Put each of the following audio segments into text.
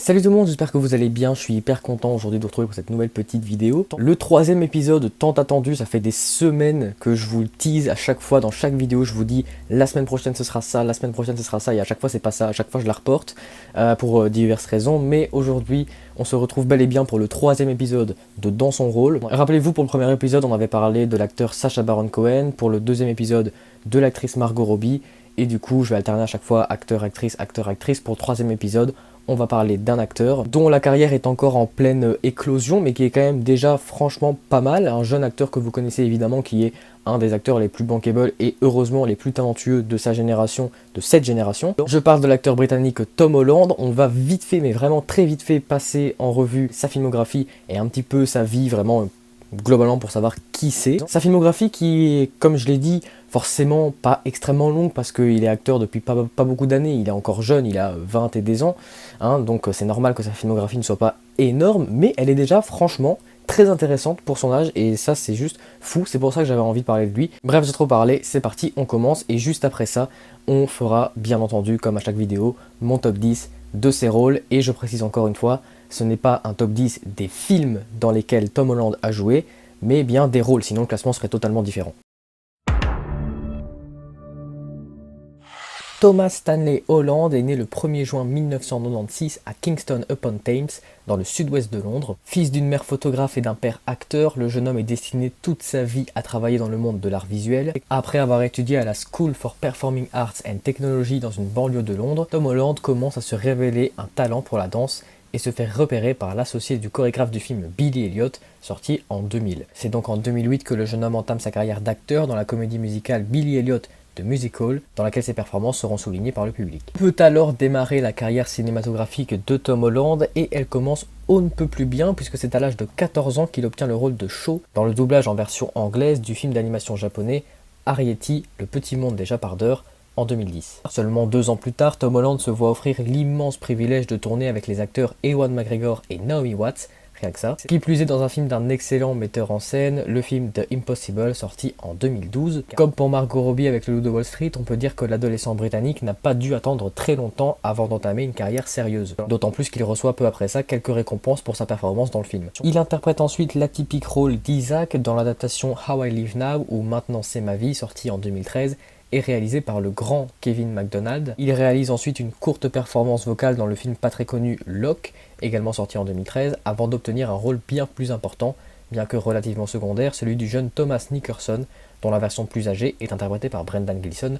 Salut tout le monde, j'espère que vous allez bien, je suis hyper content aujourd'hui de vous retrouver pour cette nouvelle petite vidéo. Le troisième épisode tant attendu, ça fait des semaines que je vous le tease à chaque fois, dans chaque vidéo je vous dis la semaine prochaine ce sera ça, la semaine prochaine ce sera ça, et à chaque fois c'est pas ça, à chaque fois je la reporte pour diverses raisons, mais aujourd'hui on se retrouve bel et bien pour le troisième épisode de Dans son rôle. Rappelez-vous, pour le premier épisode on avait parlé de l'acteur Sacha Baron Cohen, pour le deuxième épisode de l'actrice Margot Robbie, et du coup je vais alterner à chaque fois acteur-actrice, acteur-actrice. Pour le troisième épisode, on va parler d'un acteur dont la carrière est encore en pleine éclosion, mais qui est quand même déjà franchement pas mal. Un jeune acteur que vous connaissez évidemment, qui est un des acteurs les plus bankable et heureusement les plus talentueux de sa génération, de cette génération. Je parle de l'acteur britannique Tom Holland. On va vite fait, mais vraiment très vite fait, passer en revue sa filmographie et un petit peu sa vie, vraiment globalement, pour savoir qui c'est. Sa filmographie qui est, comme je l'ai dit, forcément pas extrêmement longue parce qu'il est acteur depuis pas beaucoup d'années, il est encore jeune, il a 20 et des ans, hein, donc c'est normal que sa filmographie ne soit pas énorme, mais elle est déjà franchement très intéressante pour son âge, et ça c'est juste fou, c'est pour ça que j'avais envie de parler de lui. Bref, j'ai trop parlé, c'est parti, on commence, et juste après ça, on fera bien entendu, comme à chaque vidéo, mon top 10 de ses rôles, et je précise encore une fois, ce n'est pas un top 10 des films dans lesquels Tom Holland a joué, mais bien des rôles, sinon le classement serait totalement différent. Thomas Stanley Holland est né le 1er juin 1996 à Kingston-upon-Thames, dans le sud-ouest de Londres. Fils d'une mère photographe et d'un père acteur, le jeune homme est destiné toute sa vie à travailler dans le monde de l'art visuel. Après avoir étudié à la School for Performing Arts and Technology dans une banlieue de Londres, Tom Holland commence à se révéler un talent pour la danse et se fait repérer par l'associé du chorégraphe du film Billy Elliot, sorti en 2000. C'est donc en 2008 que le jeune homme entame sa carrière d'acteur dans la comédie musicale Billy Elliot de Musical, dans laquelle ses performances seront soulignées par le public. Peut alors démarrer la carrière cinématographique de Tom Holland, et elle commence on ne peut plus bien, puisque c'est à l'âge de 14 ans qu'il obtient le rôle de Shaw dans le doublage en version anglaise du film d'animation japonais Arrietty, le petit monde des japardeurs, en 2010. Seulement 2 ans plus tard, Tom Holland se voit offrir l'immense privilège de tourner avec les acteurs Ewan McGregor et Naomi Watts, rien que ça. Qui plus est, dans un film d'un excellent metteur en scène, le film The Impossible, sorti en 2012. Comme pour Margot Robbie avec Le Loup de Wall Street, on peut dire que l'adolescent britannique n'a pas dû attendre très longtemps avant d'entamer une carrière sérieuse. D'autant plus qu'il reçoit peu après ça quelques récompenses pour sa performance dans le film. Il interprète ensuite l'atypique rôle d'Isaac dans l'adaptation How I Live Now, ou Maintenant c'est ma vie, sorti en 2013, et réalisé par le grand Kevin MacDonald. Il réalise ensuite une courte performance vocale dans le film pas très connu Locke, également sorti en 2013, avant d'obtenir un rôle bien plus important, bien que relativement secondaire, celui du jeune Thomas Nickerson, dont la version plus âgée est interprétée par Brendan Gleeson,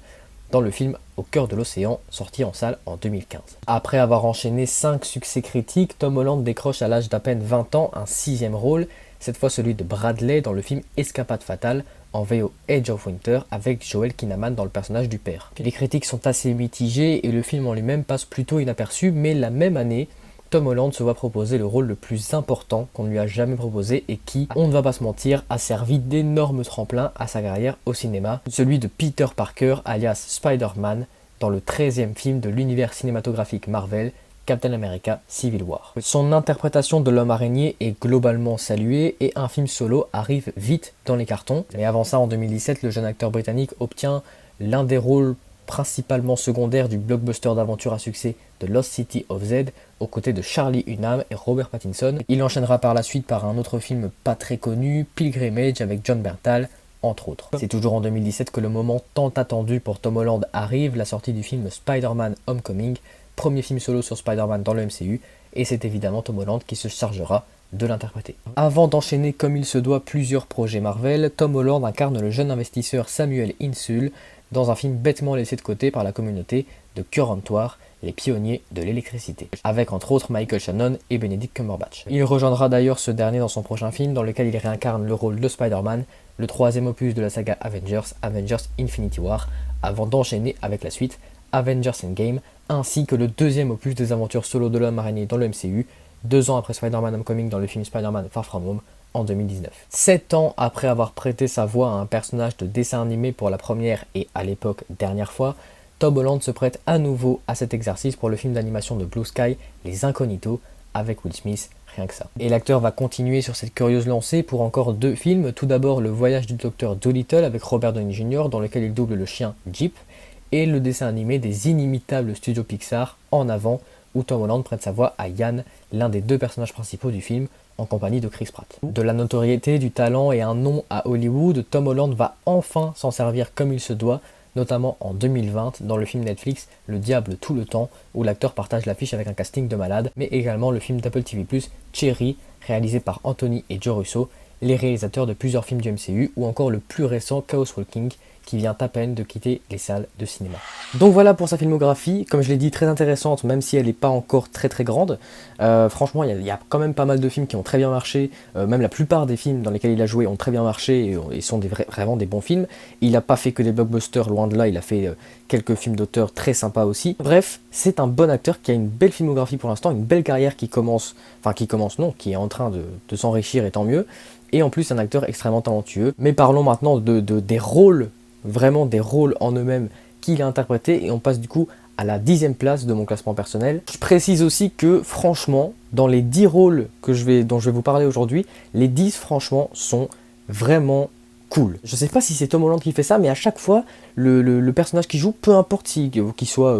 dans le film Au cœur de l'océan, sorti en salle en 2015. Après avoir enchaîné 5 succès critiques, Tom Holland décroche à l'âge d'à peine 20 ans un 6e rôle, cette fois celui de Bradley dans le film Escapade fatale, en VO Edge of Winter, avec Joel Kinnaman dans le personnage du père. Les critiques sont assez mitigées et le film en lui-même passe plutôt inaperçu, mais la même année, Tom Holland se voit proposer le rôle le plus important qu'on ne lui a jamais proposé et qui, on ne va pas se mentir, a servi d'énorme tremplin à sa carrière au cinéma, celui de Peter Parker alias Spider-Man dans le 13e film de l'univers cinématographique Marvel, Captain America Civil War. Son interprétation de l'homme araignée est globalement saluée et un film solo arrive vite dans les cartons. Mais avant ça, en 2017, le jeune acteur britannique obtient l'un des rôles principalement secondaires du blockbuster d'aventure à succès de Lost City of Z, aux côtés de Charlie Hunnam et Robert Pattinson. Il enchaînera par la suite par un autre film pas très connu, Pilgrimage avec John Bernthal, entre autres. C'est toujours en 2017 que le moment tant attendu pour Tom Holland arrive, la sortie du film Spider-Man Homecoming, premier film solo sur Spider-Man dans le MCU, et c'est évidemment Tom Holland qui se chargera de l'interpréter. Avant d'enchaîner comme il se doit plusieurs projets Marvel, Tom Holland incarne le jeune investisseur Samuel Insull dans un film bêtement laissé de côté par la communauté de Cœur-en-Toire, les pionniers de l'électricité, avec entre autres Michael Shannon et Benedict Cumberbatch. Il rejoindra d'ailleurs ce dernier dans son prochain film, dans lequel il réincarne le rôle de Spider-Man, le 3e opus de la saga Avengers, Avengers Infinity War, avant d'enchaîner avec la suite Avengers Endgame, ainsi que le 2e opus des aventures solo de l'homme araignée dans le MCU, 2 ans après Spider-Man Homecoming dans le film Spider-Man Far From Home en 2019. 7 ans après avoir prêté sa voix à un personnage de dessin animé pour la première et à l'époque dernière fois, Tom Holland se prête à nouveau à cet exercice pour le film d'animation de Blue Sky, Les Incognitos, avec Will Smith, rien que ça. Et l'acteur va continuer sur cette curieuse lancée pour encore 2 films, tout d'abord Le Voyage du Docteur Dolittle avec Robert Downey Jr., dans lequel il double le chien Jeep, et le dessin animé des inimitables studios Pixar, En avant, où Tom Holland prête sa voix à Ian, l'un des deux personnages principaux du film, en compagnie de Chris Pratt. De la notoriété, du talent et un nom à Hollywood, Tom Holland va enfin s'en servir comme il se doit, notamment en 2020 dans le film Netflix Le Diable tout le temps, où l'acteur partage l'affiche avec un casting de malade, mais également le film d'Apple TV+, Cherry, réalisé par Anthony et Joe Russo, les réalisateurs de plusieurs films du MCU, ou encore le plus récent Chaos Walking, qui vient à peine de quitter les salles de cinéma. Donc voilà pour sa filmographie, comme je l'ai dit, très intéressante, même si elle n'est pas encore très grande. Franchement, il y a quand même pas mal de films qui ont très bien marché, même la plupart des films dans lesquels il a joué ont très bien marché et sont vraiment des bons films. Il n'a pas fait que des blockbusters, loin de là, il a fait quelques films d'auteur très sympas aussi. Bref, c'est un bon acteur qui a une belle filmographie pour l'instant, une belle carrière qui est en train de s'enrichir et tant mieux. Et en plus un acteur extrêmement talentueux. Mais parlons maintenant des rôles, vraiment des rôles en eux-mêmes qu'il a interprétés, et on passe du coup à la 10e place de mon classement personnel. Je précise aussi que franchement, dans les 10 rôles dont je vais vous parler aujourd'hui, les 10 franchement sont vraiment cool. Je sais pas si c'est Tom Holland qui fait ça, mais à chaque fois, le personnage qu'il joue, peu importe qu'il soit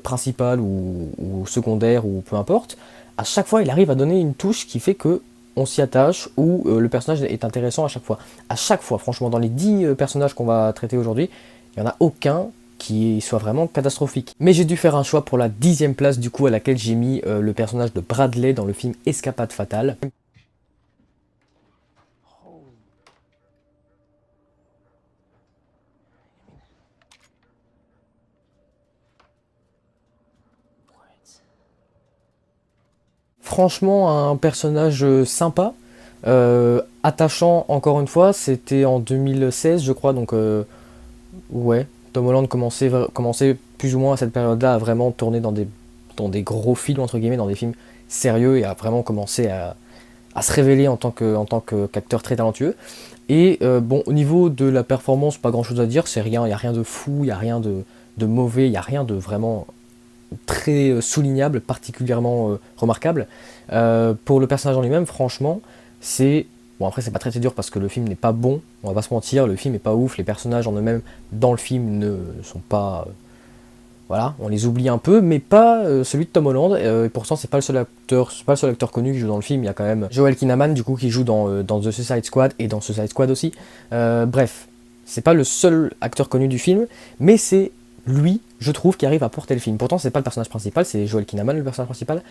principal ou secondaire ou peu importe, à chaque fois il arrive à donner une touche qui fait que on s'y attache, ou le personnage est intéressant à chaque fois. À chaque fois, franchement, dans les 10 personnages qu'on va traiter aujourd'hui, il n'y en a aucun qui soit vraiment catastrophique. Mais j'ai dû faire un choix pour la 10e place, du coup, à laquelle j'ai mis le personnage de Bradley dans le film Escapade fatale. Franchement, un personnage sympa, attachant encore une fois, c'était en 2016 je crois, donc ouais, Tom Holland commençait plus ou moins à cette période-là à vraiment tourner dans des gros films, entre guillemets, dans des films sérieux, et à vraiment commencer à se révéler en tant qu'acteur très talentueux. Et bon, au niveau de la performance, pas grand chose à dire, il n'y a rien de fou, il n'y a rien de mauvais, il n'y a rien de vraiment très soulignable, particulièrement remarquable. Pour le personnage en lui-même, franchement, c'est... Bon, après, c'est pas très dur parce que le film n'est pas bon, on va pas se mentir, le film est pas ouf, les personnages en eux-mêmes dans le film ne sont pas... voilà, on les oublie un peu, mais pas celui de Tom Holland, et pourtant c'est pas le seul acteur connu qui joue dans le film, il y a quand même Joel Kinnaman, du coup, qui joue dans The Suicide Squad, et dans Suicide Squad aussi. Bref, c'est pas le seul acteur connu du film, mais c'est lui, je trouve, qui arrive à porter le film. Pourtant, c'est pas le personnage principal, c'est Joel Kinnaman le personnage principal,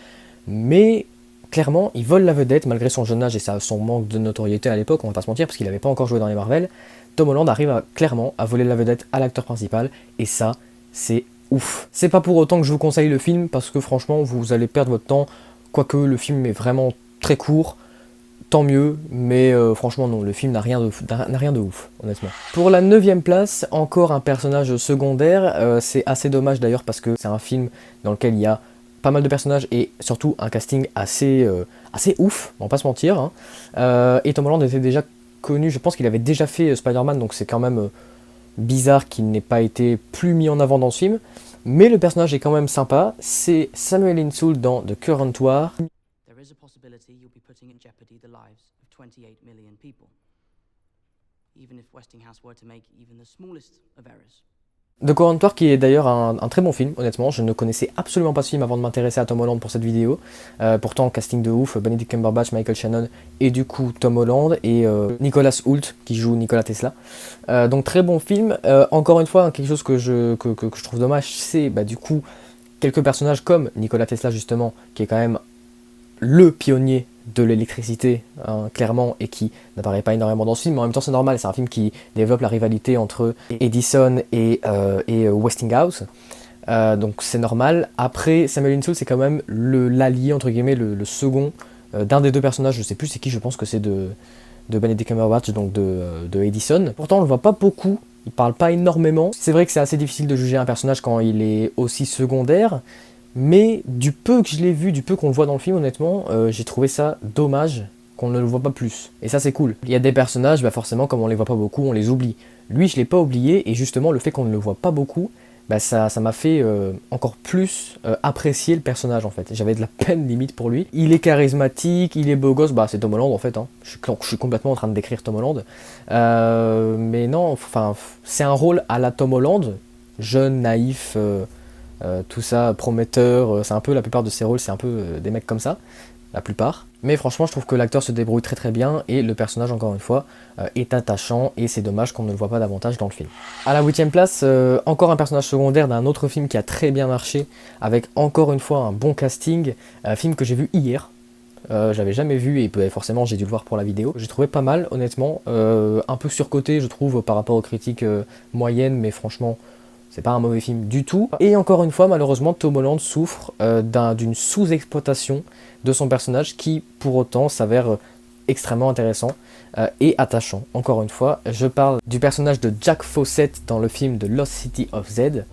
mais clairement, il vole la vedette malgré son jeune âge et son manque de notoriété à l'époque, on va pas se mentir, parce qu'il avait pas encore joué dans les Marvel. Tom Holland arrive clairement à voler la vedette à l'acteur principal, et ça, c'est ouf. C'est pas pour autant que je vous conseille le film, parce que franchement, vous allez perdre votre temps, quoique le film est vraiment très court, tant mieux, mais franchement non, le film n'a rien de ouf, honnêtement. Pour la 9e place, encore un personnage secondaire, c'est assez dommage d'ailleurs parce que c'est un film dans lequel il y a pas mal de personnages et surtout un casting assez ouf, on va pas se mentir, hein. Et Tom Holland était déjà connu, je pense qu'il avait déjà fait Spider-Man, donc c'est quand même bizarre qu'il n'ait pas été plus mis en avant dans ce film, mais le personnage est quand même sympa, c'est Samuel Insull dans The Current War. There is a possibility you'll be putting in jeopardy the lives of 28 million people, even if Westinghouse were to make even the smallest of errors. The Current War, qui est d'ailleurs un très bon film, honnêtement. Je ne connaissais absolument pas ce film avant de m'intéresser à Tom Holland pour cette vidéo. Pourtant, casting de ouf, Benedict Cumberbatch, Michael Shannon, et du coup Tom Holland, et Nicholas Hoult, qui joue Nikola Tesla. Donc très bon film. Encore une fois, quelque chose que je trouve dommage, c'est du coup quelques personnages comme Nikola Tesla, justement, qui est quand même le pionnier de l'électricité, hein, clairement, et qui n'apparaît pas énormément dans ce film, mais en même temps c'est normal, c'est un film qui développe la rivalité entre Edison et Westinghouse, donc c'est normal. Après, Samuel Insull, c'est quand même l'allié, entre guillemets, le second d'un des deux personnages, je sais plus c'est qui, je pense que c'est de Benedict Cumberbatch, donc de Edison. Pourtant on le voit pas beaucoup, il parle pas énormément. C'est vrai que c'est assez difficile de juger un personnage quand il est aussi secondaire, mais du peu que je l'ai vu, du peu qu'on le voit dans le film, honnêtement, j'ai trouvé ça dommage qu'on ne le voit pas plus. Et ça, c'est cool. Il y a des personnages, forcément, comme on les voit pas beaucoup, on les oublie. Lui, je l'ai pas oublié, et justement, le fait qu'on ne le voit pas beaucoup, ça m'a fait encore plus apprécier le personnage, en fait. J'avais de la peine, limite, pour lui. Il est charismatique, il est beau gosse, c'est Tom Holland, en fait. Hein. Je suis complètement en train de décrire Tom Holland. Mais non, enfin, c'est un rôle à la Tom Holland, jeune, naïf... tout ça prometteur, c'est un peu la plupart de ses rôles, c'est un peu des mecs comme ça, la plupart. Mais franchement, je trouve que l'acteur se débrouille très très bien et le personnage, encore une fois, est attachant et c'est dommage qu'on ne le voit pas davantage dans le film. À la 8ème place, encore un personnage secondaire d'un autre film qui a très bien marché, avec encore une fois un bon casting, un film que j'ai vu hier. J'avais jamais vu et forcément j'ai dû le voir pour la vidéo. J'ai trouvé pas mal honnêtement, un peu surcoté je trouve par rapport aux critiques moyennes, mais franchement c'est pas un mauvais film du tout. Et encore une fois malheureusement Tom Holland souffre d'une sous-exploitation de son personnage qui pour autant s'avère extrêmement intéressant et attachant. Encore une fois, je parle du personnage de Jack Fawcett dans le film The Lost City of Z.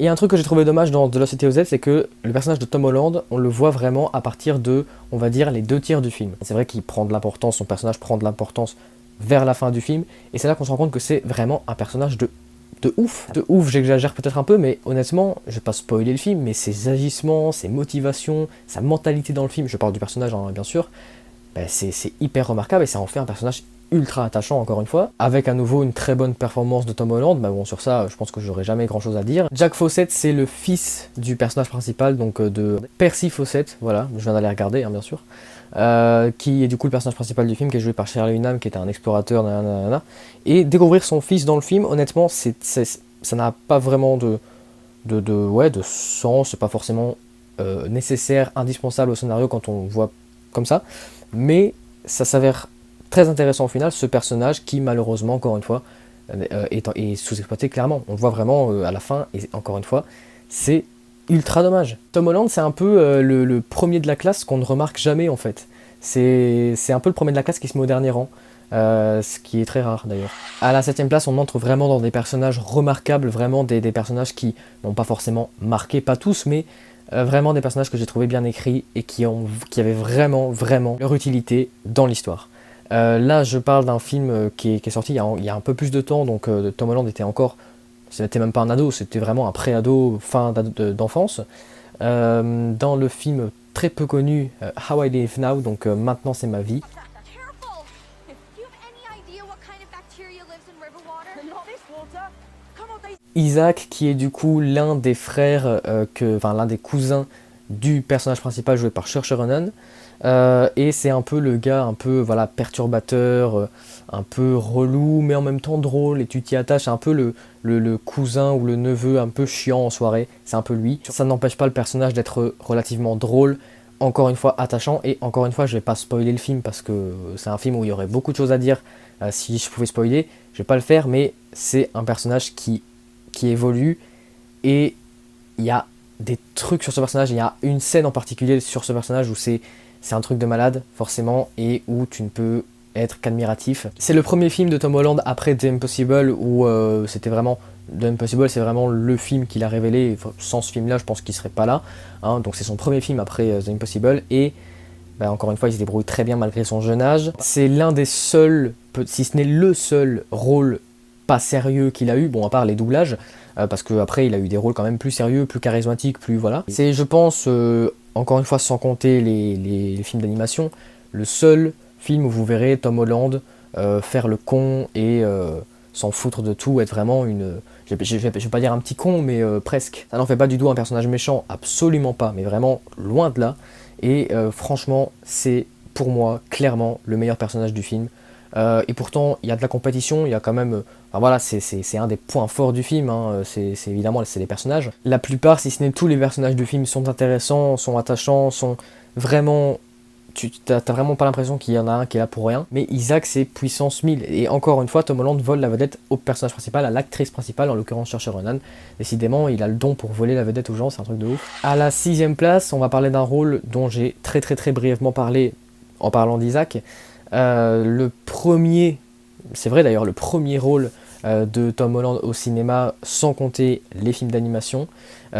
Et un truc que j'ai trouvé dommage dans The Lost City of Z, c'est que le personnage de Tom Holland, on le voit vraiment à partir de, on va dire, les 2 tiers du film. C'est vrai qu'il prend de l'importance, son personnage prend de l'importance vers la fin du film, et c'est là qu'on se rend compte que c'est vraiment un personnage de ouf. De ouf, j'exagère peut-être un peu, mais honnêtement, je vais pas spoiler le film, mais ses agissements, ses motivations, sa mentalité dans le film, je parle du personnage hein, bien sûr, ben c'est hyper remarquable et ça en fait un personnage ultra attachant encore une fois, avec à nouveau une très bonne performance de Tom Holland, mais bon sur ça je pense que j'aurai jamais grand chose à dire. Jack Fawcett c'est le fils du personnage principal, donc de Percy Fawcett, voilà, je viens d'aller regarder hein, bien sûr, qui est du coup le personnage principal du film, qui est joué par Shirley Hunnam, qui est un explorateur, nanana. Et découvrir son fils dans le film, honnêtement, ça n'a pas vraiment de sens, c'est pas forcément nécessaire, indispensable au scénario quand on voit comme ça, mais ça s'avère très intéressant au final, ce personnage qui malheureusement, encore une fois, est sous-exploité clairement. On le voit vraiment à la fin, et encore une fois, c'est ultra dommage. Tom Holland, c'est un peu le premier de la classe qu'on ne remarque jamais en fait. C'est un peu le premier de la classe qui se met au dernier rang, ce qui est très rare d'ailleurs. À la 7ème place, on entre vraiment dans des personnages remarquables, vraiment des personnages qui n'ont pas forcément marqué, pas tous, mais vraiment des personnages que j'ai trouvé bien écrits et qui avaient vraiment leur utilité dans l'histoire. Là, je parle d'un film qui est sorti il y a un peu plus de temps, donc Tom Holland était encore, c'était même pas un ado, c'était vraiment un pré-ado, fin d'enfance. Dans le film très peu connu How I Live Now, donc Maintenant c'est ma vie. Isaac, qui est du coup l'un des frères, l'un des cousins du personnage principal joué par Saoirse Ronan. Et c'est un peu le gars un peu voilà, perturbateur, un peu relou, mais en même temps drôle, et tu t'y attaches, c'est un peu le cousin ou le neveu un peu chiant en soirée, c'est un peu lui. Ça n'empêche pas le personnage d'être relativement drôle, encore une fois attachant, et encore une fois je vais pas spoiler le film parce que c'est un film où il y aurait beaucoup de choses à dire si je pouvais spoiler, je vais pas le faire, mais c'est un personnage qui évolue, et il y a des trucs sur ce personnage, il y a une scène en particulier sur ce personnage où c'est un truc de malade, forcément, et où tu ne peux être qu'admiratif. C'est le premier film de Tom Holland après The Impossible, où c'était vraiment... The Impossible, c'est vraiment le film qu'il a révélé. Sans ce film-là, je pense qu'il serait pas là. Hein. Donc c'est son premier film après The Impossible, et bah, encore une fois, il se débrouille très bien malgré son jeune âge. C'est l'un des seuls, si ce n'est le seul rôle pas sérieux qu'il a eu, bon à part les doublages, parce qu'après il a eu des rôles quand même plus sérieux, plus charismatiques, plus voilà. C'est je pense, encore une fois sans compter les films d'animation, le seul film où vous verrez Tom Holland faire le con et s'en foutre de tout, être vraiment une... Je vais pas dire un petit con, mais presque. Ça n'en fait pas du tout un personnage méchant, absolument pas, mais vraiment loin de là. Et franchement, c'est pour moi clairement le meilleur personnage du film. Et pourtant, il y a de la compétition, il y a quand même... Enfin, voilà, c'est un des points forts du film, hein, c'est évidemment les personnages. La plupart, si ce n'est tous les personnages du film sont intéressants, sont attachants, sont vraiment... T'as vraiment pas l'impression qu'il y en a un qui est là pour rien. Mais Isaac, c'est puissance 1000. Et encore une fois, Tom Holland vole la vedette au personnage principal, à l'actrice principale, en l'occurrence Saoirse Ronan. Décidément, il a le don pour voler la vedette aux gens, c'est un truc de ouf. À la 6ème place, on va parler d'un rôle dont j'ai très brièvement parlé en parlant d'Isaac. Le premier, c'est vrai d'ailleurs, le premier rôle de Tom Holland au cinéma, sans compter les films d'animation,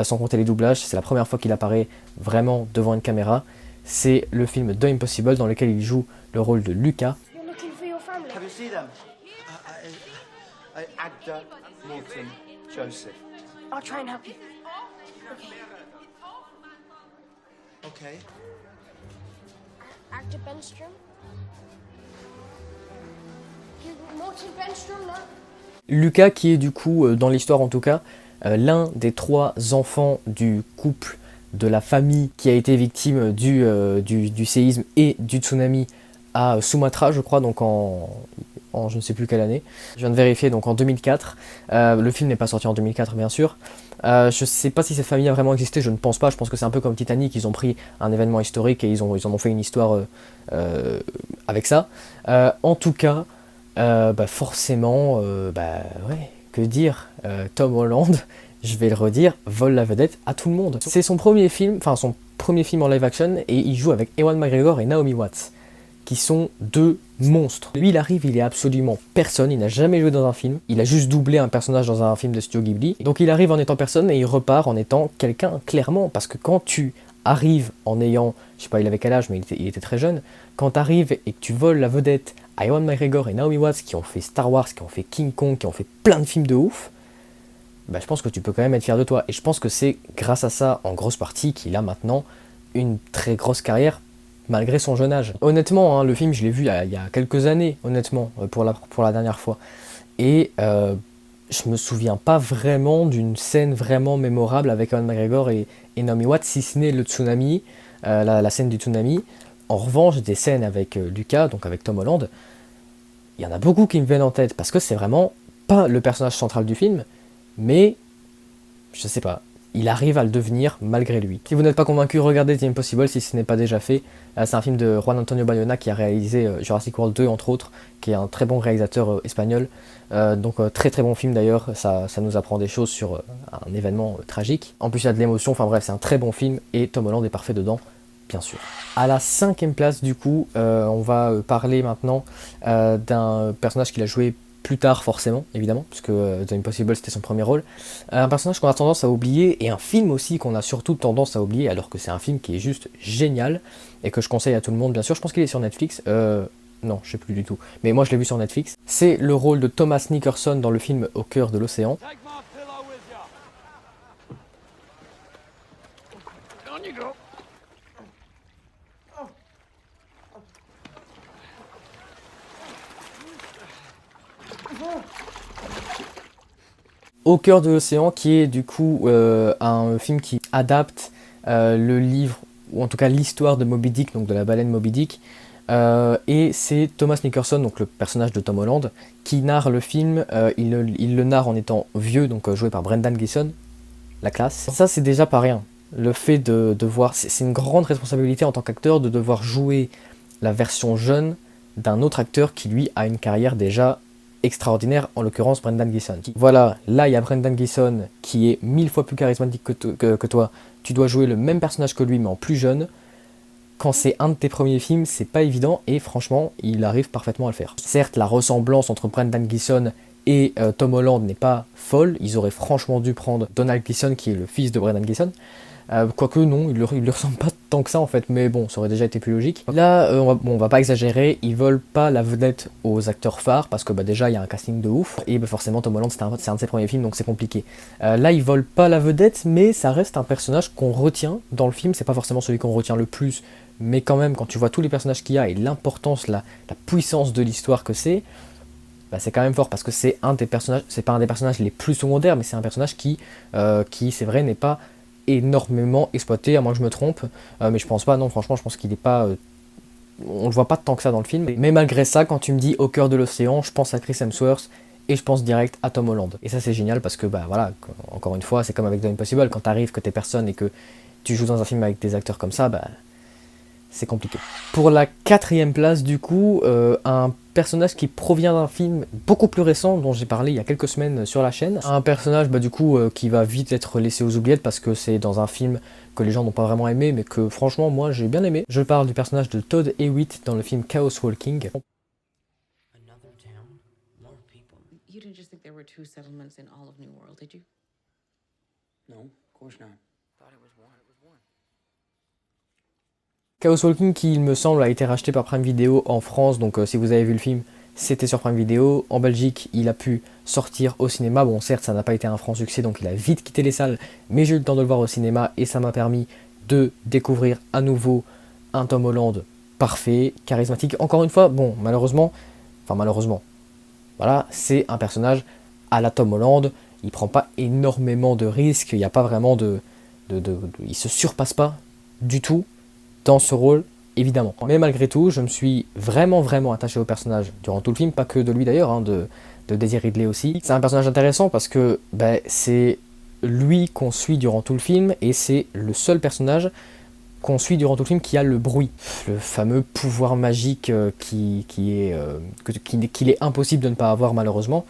sans compter les doublages, c'est la première fois qu'il apparaît vraiment devant une caméra. C'est le film The Impossible dans lequel il joue le rôle de Lucas. Agda, Morton, Joseph. I'll try and help you. Okay. Okay. Actor Benstrom. Morton Benstrom, no? Lucas qui est du coup, dans l'histoire en tout cas, l'un des 3 enfants du couple de la famille qui a été victime du séisme et du tsunami à Sumatra, je crois, donc en je ne sais plus quelle année. Je viens de vérifier, donc en 2004. Le film n'est pas sorti en 2004, bien sûr. Je ne sais pas si cette famille a vraiment existé, je ne pense pas. Je pense que c'est un peu comme Titanic, ils ont pris un événement historique et ils en ont fait une histoire avec ça. En tout cas, forcément, ouais, que dire, Tom Holland, je vais le redire, vole la vedette à tout le monde. C'est son premier film en live action, et il joue avec Ewan McGregor et Naomi Watts, qui sont 2 monstres. Lui, il arrive, il est absolument personne, il n'a jamais joué dans un film, il a juste doublé un personnage dans un film de Studio Ghibli, donc il arrive en étant personne et il repart en étant quelqu'un, clairement, parce que quand tu arrives en ayant, je sais pas il avait quel âge, mais il était très jeune, quand tu arrives et que tu voles la vedette à Ewan McGregor et Naomi Watts qui ont fait Star Wars, qui ont fait King Kong, qui ont fait plein de films de ouf, je pense que tu peux quand même être fier de toi. Et je pense que c'est grâce à ça, en grosse partie, qu'il a maintenant une très grosse carrière, malgré son jeune âge. Honnêtement, le film, je l'ai vu il y a quelques années, honnêtement, pour la dernière fois. Et je me souviens pas vraiment d'une scène vraiment mémorable avec Ewan McGregor et Naomi Watts, si ce n'est le tsunami, la scène du tsunami. En revanche, des scènes avec Lucas, donc avec Tom Holland, il y en a beaucoup qui me viennent en tête, parce que c'est vraiment pas le personnage central du film, mais je sais pas, il arrive à le devenir malgré lui. Si vous n'êtes pas convaincu, regardez The Impossible si ce n'est pas déjà fait. C'est un film de Juan Antonio Bayona qui a réalisé Jurassic World 2 entre autres, qui est un très bon réalisateur espagnol. Donc très très bon film d'ailleurs, ça nous apprend des choses sur un événement tragique. En plus il y a de l'émotion, enfin bref c'est un très bon film et Tom Holland est parfait dedans, bien sûr. À la 5e place du coup, on va parler maintenant d'un personnage qu'il a joué plus tard forcément, évidemment, puisque The Impossible c'était son premier rôle. Un personnage qu'on a tendance à oublier, et un film aussi qu'on a surtout tendance à oublier, alors que c'est un film qui est juste génial, et que je conseille à tout le monde, bien sûr. Je pense qu'il est sur Netflix, non, je sais plus du tout, mais moi je l'ai vu sur Netflix. C'est le rôle de Thomas Nicholson dans le film Au cœur de l'océan. Au cœur de l'océan, qui est du coup un film qui adapte le livre, ou en tout cas l'histoire de Moby Dick, donc de la baleine Moby Dick, et c'est Thomas Nicholson, donc le personnage de Tom Holland, qui narre le film. Il le narre en étant vieux, donc joué par Brendan Gleeson, la classe. Ça c'est déjà pas rien. Le fait de devoir, c'est une grande responsabilité en tant qu'acteur de devoir jouer la version jeune d'un autre acteur qui lui a une carrière déjà extraordinaire, en l'occurrence Brendan Gleeson. Voilà, là il y a Brendan Gleeson qui est 1000 fois plus charismatique que toi, tu dois jouer le même personnage que lui mais en plus jeune. Quand c'est un de tes premiers films, c'est pas évident et franchement, il arrive parfaitement à le faire. Certes, la ressemblance entre Brendan Gleeson et Tom Holland n'est pas folle, ils auraient franchement dû prendre Donald Gleeson qui est le fils de Brendan Gleeson. Quoique non, il lui ressemble pas tant que ça en fait, mais bon, ça aurait déjà été plus logique. Là, on va pas exagérer, ils volent pas la vedette aux acteurs phares, parce que déjà il y a un casting de ouf, et forcément Tom Holland c'est un de ses premiers films, donc c'est compliqué. Là, ils volent pas la vedette, mais ça reste un personnage qu'on retient dans le film, c'est pas forcément celui qu'on retient le plus, mais quand même, quand tu vois tous les personnages qu'il y a, et l'importance, la puissance de l'histoire que c'est quand même fort, parce que c'est un des personnages, c'est pas un des personnages les plus secondaires, mais c'est un personnage qui c'est vrai, n'est pas énormément exploité, à moins que je me trompe, mais je pense pas, non, franchement, je pense qu'il est pas... on le voit pas tant que ça dans le film, mais malgré ça, quand tu me dis Au cœur de l'océan, je pense à Chris Hemsworth, et je pense direct à Tom Holland. Et ça, c'est génial, parce que, voilà, encore une fois, c'est comme avec The Impossible, quand t'arrives, que t'es personne, et que tu joues dans un film avec des acteurs comme ça, c'est compliqué. Pour la 4e place, du coup, un personnage qui provient d'un film beaucoup plus récent, dont j'ai parlé il y a quelques semaines sur la chaîne. Un personnage, du coup, qui va vite être laissé aux oubliettes, parce que c'est dans un film que les gens n'ont pas vraiment aimé, mais que, franchement, moi, j'ai bien aimé. Je parle du personnage de Todd Hewitt dans le film Chaos Walking. Another town, more people. You didn't just think there were 2 settlements in all of New World, did you? No, of course not. Thought it was one. It was one. Chaos Walking, qui il me semble a été racheté par Prime Video en France, donc si vous avez vu le film, c'était sur Prime Video. En Belgique, il a pu sortir au cinéma. Bon, certes, ça n'a pas été un franc succès, donc il a vite quitté les salles, mais j'ai eu le temps de le voir au cinéma et ça m'a permis de découvrir à nouveau un Tom Holland parfait, charismatique. Encore une fois, bon, malheureusement, voilà, c'est un personnage à la Tom Holland. Il prend pas énormément de risques, il n'y a pas vraiment il se surpasse pas du tout dans ce rôle, évidemment. Mais malgré tout, je me suis vraiment attaché au personnage durant tout le film, pas que de lui d'ailleurs, hein, de Daisy Ridley aussi. C'est un personnage intéressant parce que c'est lui qu'on suit durant tout le film, et c'est le seul personnage qu'on suit durant tout le film qui a le bruit, le fameux pouvoir magique qu'il est impossible de ne pas avoir malheureusement,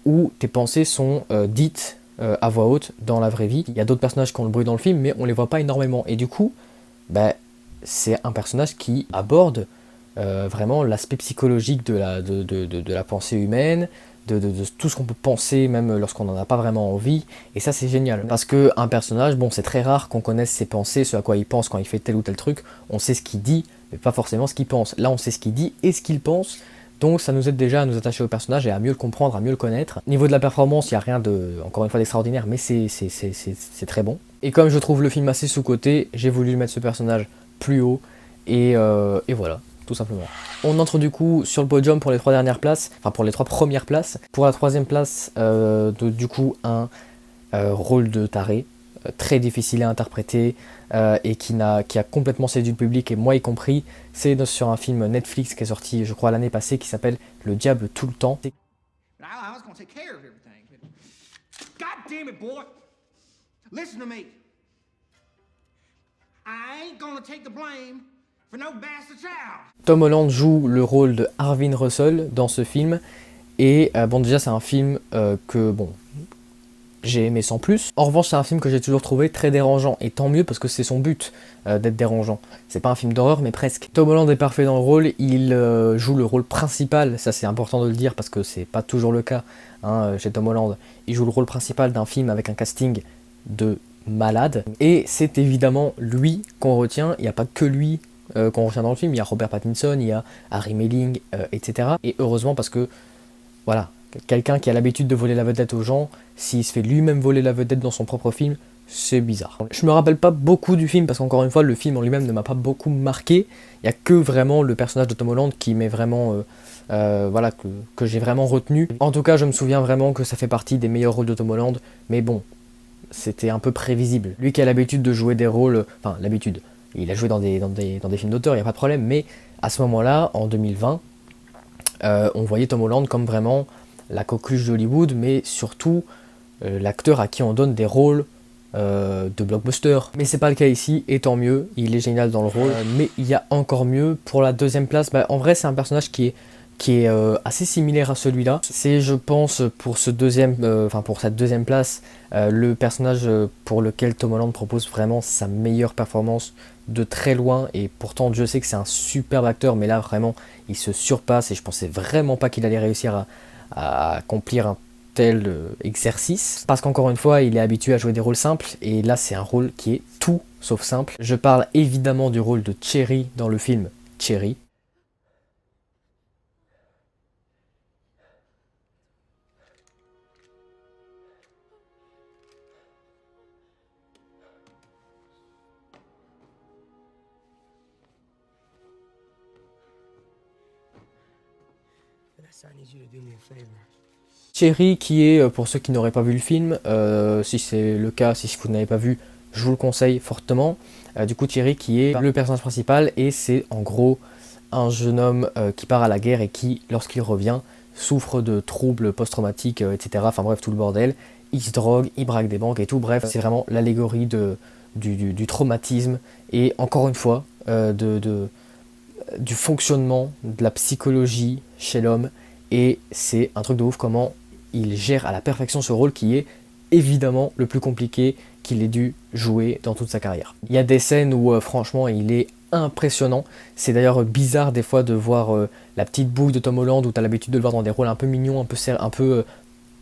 où tes pensées sont dites à voix haute dans la vraie vie. Il y a d'autres personnages qui ont le bruit dans le film, mais on les voit pas énormément, et du coup, c'est un personnage qui aborde vraiment l'aspect psychologique de la pensée humaine, de tout ce qu'on peut penser, même lorsqu'on n'en a pas vraiment envie, et ça c'est génial, parce que un personnage, bon, c'est très rare qu'on connaisse ses pensées, ce à quoi il pense quand il fait tel ou tel truc. On sait ce qu'il dit, mais pas forcément ce qu'il pense. Là on sait ce qu'il dit et ce qu'il pense, donc ça nous aide déjà à nous attacher au personnage et à mieux le comprendre, à mieux le connaître. Niveau de la performance, il n'y a rien de, encore une fois, d'extraordinaire, mais c'est très bon. Et comme je trouve le film assez sous-coté, j'ai voulu mettre ce personnage plus haut, et voilà, tout simplement. On entre du coup sur le podium pour les 3 dernières places, enfin pour les 3 premières places. Pour la 3e place, du coup, un rôle de taré, très difficile à interpréter, et qui a complètement séduit le public, et moi y compris. C'est sur un film Netflix qui est sorti, je crois, l'année passée, qui s'appelle Le Diable tout le temps. I was gonna take care of everything, but God damn it, boy! Listen to me. I ain't gonna take the blame for no bastard child. Tom Holland joue le rôle de Arvin Russell dans ce film, et bon, déjà c'est un film que bon, j'ai aimé sans plus. En revanche, c'est un film que j'ai toujours trouvé très dérangeant, et tant mieux parce que c'est son but d'être dérangeant. C'est pas un film d'horreur, mais presque. Tom Holland est parfait dans le rôle, il joue le rôle principal, ça c'est important de le dire parce que c'est pas toujours le cas chez Tom Holland. Il joue le rôle principal d'un film avec un casting de malade, et c'est évidemment lui qu'on retient. Il n'y a pas que lui qu'on retient dans le film, il y a Robert Pattinson, il y a Harry Melling, etc. Et heureusement, parce que voilà, quelqu'un qui a l'habitude de voler la vedette aux gens, s'il se fait lui-même voler la vedette dans son propre film, c'est bizarre. Je me rappelle pas beaucoup du film parce qu'encore une fois, le film en lui-même ne m'a pas beaucoup marqué. Il n'y a que vraiment le personnage de Tom Holland qui m'est vraiment, voilà, que j'ai vraiment retenu. En tout cas, je me souviens vraiment que ça fait partie des meilleurs rôles de Tom Holland, mais bon, c'était un peu prévisible. Lui qui a l'habitude de jouer des rôles, enfin l'habitude, il a joué dans des films d'auteur, il n'y a pas de problème, mais à ce moment-là, en 2020, on voyait Tom Holland comme vraiment la coqueluche d'Hollywood, mais surtout l'acteur à qui on donne des rôles de blockbuster. Mais c'est pas le cas ici, et tant mieux, il est génial dans le rôle, mais il y a encore mieux. Pour la 2e place, en vrai c'est un personnage qui est assez similaire à celui-là. C'est, je pense, pour cette 2e place, le personnage pour lequel Tom Holland propose vraiment sa meilleure performance de très loin, et pourtant Dieu sait que c'est un superbe acteur, mais là vraiment il se surpasse, et je pensais vraiment pas qu'il allait réussir à accomplir un tel exercice, parce qu'encore une fois il est habitué à jouer des rôles simples, et là c'est un rôle qui est tout sauf simple. Je parle évidemment du rôle de Cherry dans le film Cherry. Vanessa, I need you to do me a favor. Cherry, qui est, pour ceux qui n'auraient pas vu le film, si c'est le cas, si vous n'avez pas vu, je vous le conseille fortement. Du coup, Cherry qui est le personnage principal, et c'est en gros un jeune homme qui part à la guerre et qui, lorsqu'il revient, souffre de troubles post-traumatiques, etc. Enfin bref, tout le bordel. Il se drogue, il braque des banques et tout. Bref, c'est vraiment l'allégorie du traumatisme, et encore une fois, du fonctionnement de la psychologie chez l'homme. Et c'est un truc de ouf comment il gère à la perfection ce rôle qui est évidemment le plus compliqué qu'il ait dû jouer dans toute sa carrière. Il y a des scènes où franchement il est impressionnant. C'est d'ailleurs bizarre des fois de voir la petite bouille de Tom Holland, où tu as l'habitude de le voir dans des rôles un peu mignons, un peu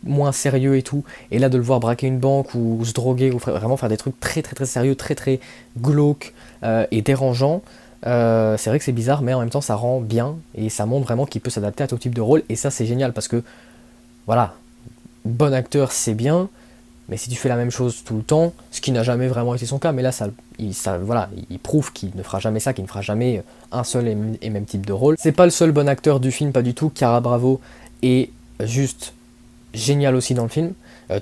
moins sérieux et tout, et là de le voir braquer une banque ou se droguer, ou vraiment faire des trucs très très très sérieux, très très glauques et dérangeants. C'est vrai que c'est bizarre, mais en même temps ça rend bien, et ça montre vraiment qu'il peut s'adapter à tout type de rôle, et ça c'est génial parce que voilà, bon acteur c'est bien, Mais si tu fais la même chose tout le temps, ce qui n'a jamais vraiment été son cas, mais là il prouve qu'il ne fera jamais ça, qu'il ne fera jamais un seul et même type de rôle. C'est pas le seul bon acteur du film, pas du tout. Cara Bravo est juste génial aussi dans le film.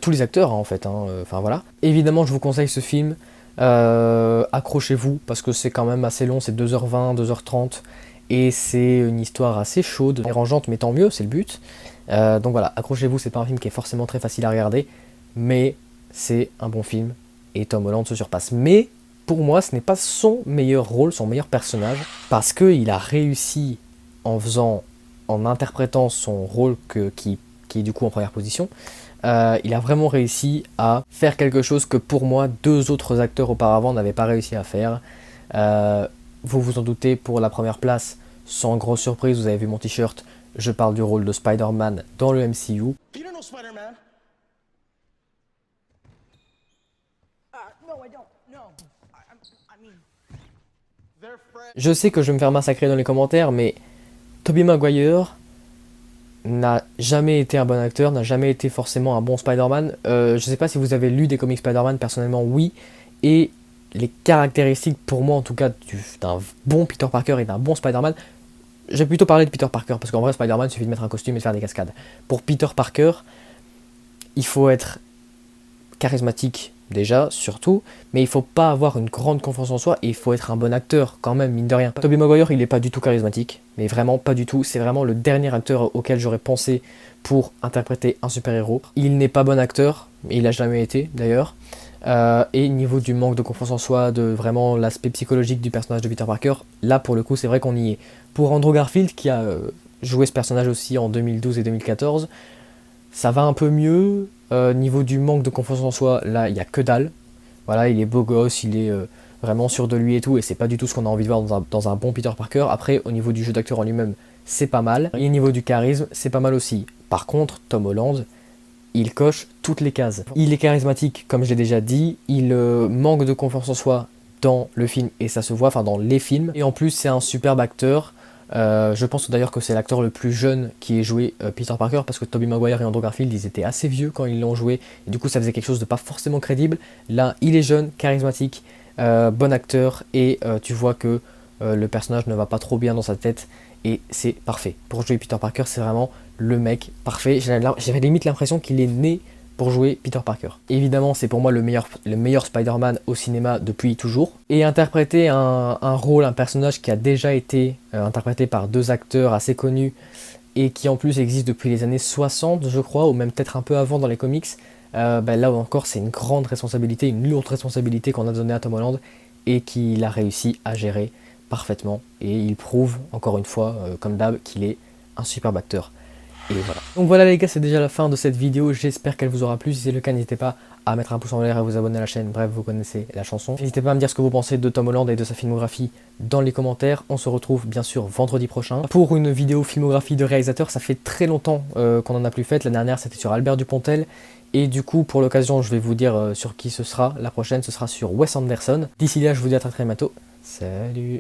Tous les acteurs en fait, enfin voilà. Évidemment je vous conseille ce film, accrochez-vous parce que c'est quand même assez long, c'est 2h20, 2h30 et c'est une histoire assez chaude, dérangeante mais tant mieux, c'est le but. Donc voilà, accrochez-vous, c'est pas un film qui est forcément très facile à regarder, mais c'est un bon film et Tom Holland se surpasse. Mais pour moi ce n'est pas son meilleur rôle, son meilleur personnage, parce qu'il a réussi en interprétant son rôle qui est du coup en première position. Il a vraiment réussi à faire quelque chose que pour moi 2 autres acteurs auparavant n'avaient pas réussi à faire. Vous vous en doutez, pour la première place, sans grosse surprise, vous avez vu mon t-shirt, je parle du rôle de Spider-Man dans le MCU. You don't know Spider-Man? No, I don't. No. I mean... They're friends. Je sais que je vais me faire massacrer dans les commentaires, mais Tobey Maguire n'a jamais été un bon acteur, n'a jamais été forcément un bon Spider-Man. Je sais pas si vous avez lu des comics Spider-Man, personnellement oui, et les caractéristiques pour moi en tout cas d'un bon Peter Parker et d'un bon Spider-Man, j'ai plutôt parlé de Peter Parker, parce qu'en vrai Spider-Man il suffit de mettre un costume et de faire des cascades. Pour Peter Parker, il faut être charismatique déjà, surtout, mais il faut pas avoir une grande confiance en soi et il faut être un bon acteur quand même, mine de rien. Tobey Maguire il est pas du tout charismatique, mais vraiment pas du tout, c'est vraiment le dernier acteur auquel j'aurais pensé pour interpréter un super-héros. Il n'est pas bon acteur, il a jamais été d'ailleurs, et niveau du manque de confiance en soi, de vraiment l'aspect psychologique du personnage de Peter Parker, là pour le coup c'est vrai qu'on y est. Pour Andrew Garfield qui a joué ce personnage aussi en 2012 et 2014, ça va un peu mieux. Niveau du manque de confiance en soi, là il n'y a que dalle. Voilà, il est beau gosse, il est vraiment sûr de lui et tout, et c'est pas du tout ce qu'on a envie de voir dans un bon Peter Parker. Après, au niveau du jeu d'acteur en lui-même, c'est pas mal. Et au niveau du charisme, c'est pas mal aussi. Par contre, Tom Holland, il coche toutes les cases. Il est charismatique, comme je l'ai déjà dit, il manque de confiance en soi dans le film, et ça se voit, enfin dans les films. Et en plus, c'est un superbe acteur. Je pense d'ailleurs que c'est l'acteur le plus jeune qui ait joué Peter Parker, parce que Tobey Maguire et Andrew Garfield ils étaient assez vieux quand ils l'ont joué et du coup ça faisait quelque chose de pas forcément crédible. Là il est jeune, charismatique, bon acteur, et tu vois que le personnage ne va pas trop bien dans sa tête et c'est parfait. Pour jouer Peter Parker c'est vraiment le mec parfait. J'avais limite l'impression qu'il est né pour jouer Peter Parker. Évidemment, c'est pour moi le meilleur Spider-Man au cinéma depuis toujours. Et interpréter un rôle, un personnage qui a déjà été interprété par 2 acteurs assez connus et qui en plus existe depuis les années 60, je crois, ou même peut-être un peu avant dans les comics, là encore, c'est une grande responsabilité, une lourde responsabilité qu'on a donnée à Tom Holland et qu'il a réussi à gérer parfaitement. Et il prouve, encore une fois, comme d'hab, qu'il est un superbe acteur. Et voilà. Donc voilà les gars, c'est déjà la fin de cette vidéo, j'espère qu'elle vous aura plu. Si c'est le cas, n'hésitez pas à mettre un pouce en l'air et à vous abonner à la chaîne, bref vous connaissez la chanson. N'hésitez pas à me dire ce que vous pensez de Tom Holland et de sa filmographie dans les commentaires. On se retrouve bien sûr vendredi prochain pour une vidéo filmographie de réalisateur. Ça fait très longtemps qu'on en a plus faite, la dernière c'était sur Albert Dupontel. Et du coup pour l'occasion je vais vous dire sur qui ce sera. La prochaine ce sera sur Wes Anderson. D'ici là je vous dis à très bientôt, salut.